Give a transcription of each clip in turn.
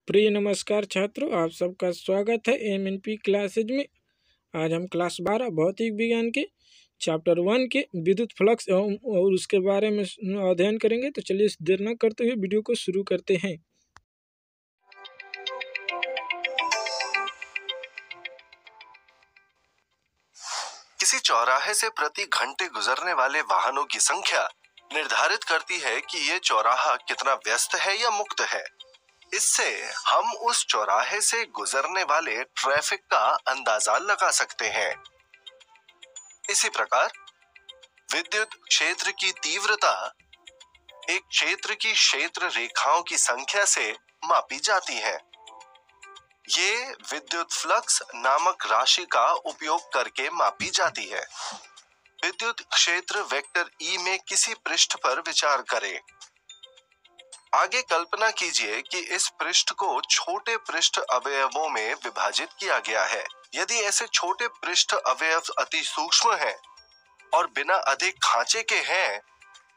प्रिय नमस्कार छात्रों, आप सबका स्वागत है एमएनपी क्लासेज में। आज हम क्लास 12 भौतिक विज्ञान के चैप्टर 1 के विद्युत फ्लक्स और उसके बारे में अध्ययन करेंगे। तो चलिए देर न करते हुए वीडियो को शुरू करते हैं। किसी चौराहे से प्रति घंटे गुजरने वाले वाहनों की संख्या निर्धारित करती है कि ये चौराहा कितना व्यस्त है या मुक्त है। इससे हम उस चौराहे से गुजरने वाले ट्रैफिक का अंदाजा लगा सकते हैं। इसी प्रकार विद्युत क्षेत्र की तीव्रता एक क्षेत्र की क्षेत्र रेखाओं की संख्या से मापी जाती है। ये विद्युत फ्लक्स नामक राशि का उपयोग करके मापी जाती है। विद्युत क्षेत्र वेक्टर E में किसी पृष्ठ पर विचार करें। आगे कल्पना कीजिए कि इस पृष्ठ को छोटे पृष्ठ अवयवों में विभाजित किया गया है। यदि ऐसे छोटे पृष्ठ अवयव अति सूक्ष्म हैं और बिना अधिक खांचे के हैं,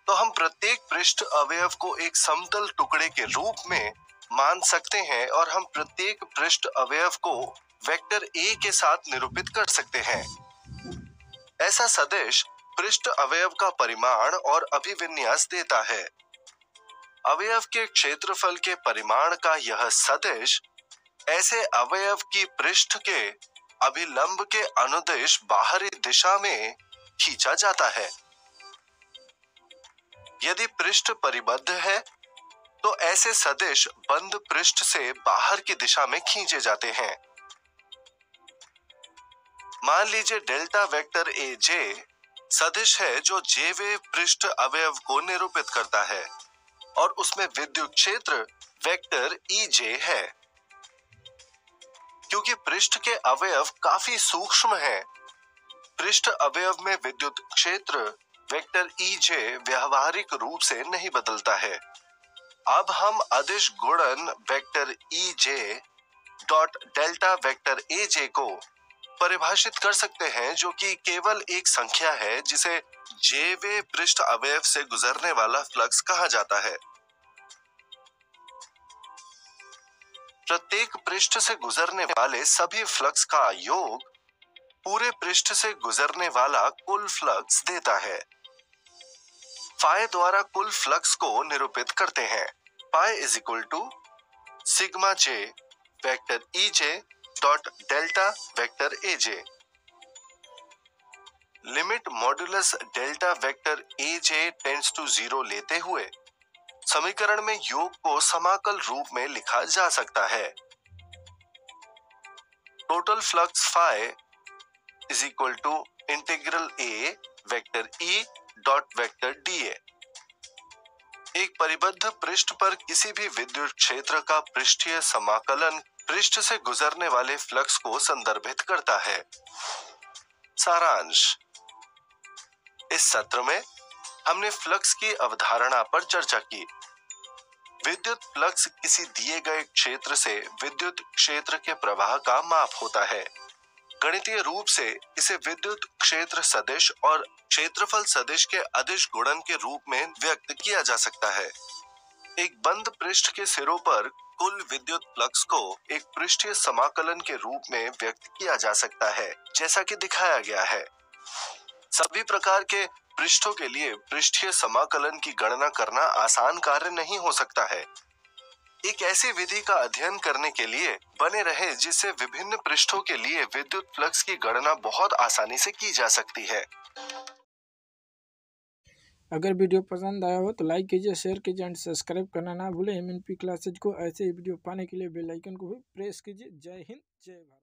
तो हम प्रत्येक पृष्ठ अवयव को एक समतल टुकड़े के रूप में मान सकते हैं और हम प्रत्येक पृष्ठ अवयव को वेक्टर A के साथ निरूपित कर सकते हैं। ऐसा सदिश पृष्ठ अवयव का परिमाण और अभिविन्यास देता है। अवयव के क्षेत्रफल के परिमाण का यह सदिश ऐसे अवयव की पृष्ठ के अभिलंब के अनुदिश बाहरी दिशा में खींचा जाता है। यदि पृष्ठ परिबद्ध है तो ऐसे सदिश बंद पृष्ठ से बाहर की दिशा में खींचे जाते हैं। मान लीजिए डेल्टा वेक्टर AJ सदिश है जो जेवे पृष्ठ अवयव को निरूपित करता है और उसमें विद्युत क्षेत्र वेक्टर EJ है। क्योंकि पृष्ठ के अवयव काफी सूक्ष्म हैं, पृष्ठ अवयव में विद्युत क्षेत्र वेक्टर EJ व्यावहारिक रूप से नहीं बदलता है। अब हम अदिश गुणन vector EJ dot delta vector AJ को परिभाषित कर सकते हैं, जो कि केवल एक संख्या है जिसे जेवे पृष्ठ अवयव से गुजरने वाला फ्लक्स कहा जाता है। प्रत्येक पृष्ठ से गुजरने वाले सभी फ्लक्स का योग पूरे पृष्ठ से गुजरने वाला कुल फ्लक्स देता है। फाई द्वारा कुल फ्लक्स को निरूपित करते हैं। Phi is equal to sigma J vector EJ dot delta vector AJ। Limit modulus delta vector AJ tends to 0 लेते हुए समीकरण में योग को समाकल रूप में लिखा जा सकता है। Total flux phi is equal to integral A vector E dot vector DA। एक परिबद्ध पृष्ठ पर किसी भी विद्युत क्षेत्र का पृष्ठीय समाकलन पृष्ठ से गुजरने वाले फ्लक्स को संदर्भित करता है। सारांश, इस सत्र में हमने फ्लक्स की अवधारणा पर चर्चा की। विद्युत फ्लक्स किसी दिए गए क्षेत्र से विद्युत क्षेत्र के प्रवाह का माप होता है। गणितीय रूप से इसे विद्युत क्षेत्र सदिश और क्षेत्रफल सदिश के अदिश गुणन के रूप में व्यक्त किया जा सकता है। एक बंद पृष्ठ के सिरों पर कुल विद्युत फ्लक्स को एक पृष्ठीय समाकलन के रूप में व्यक्त किया जा सकता है, जैसा कि दिखाया गया है। सभी प्रकार के पृष्ठों के लिए पृष्ठीय समाकलन की गणना करना आसान कार्य नहीं हो सकता है। एक ऐसी विधि का अध्ययन करने के लिए बने रहे जिससे विभिन्न पृष्ठों के लिए विद्युत फ्लक्स की गणना बहुत आसानी से की जा सकती है। अगर वीडियो पसंद आया हो तो लाइक कीजिए, शेयर कीजिए एंड सब्सक्राइब करना ना भूलें। एमएनपी क्लासेज को ऐसे वीडियो पाने के लिए बेल आइकन को भी प्रेस कीजिए। जय हिंद, जय भारत।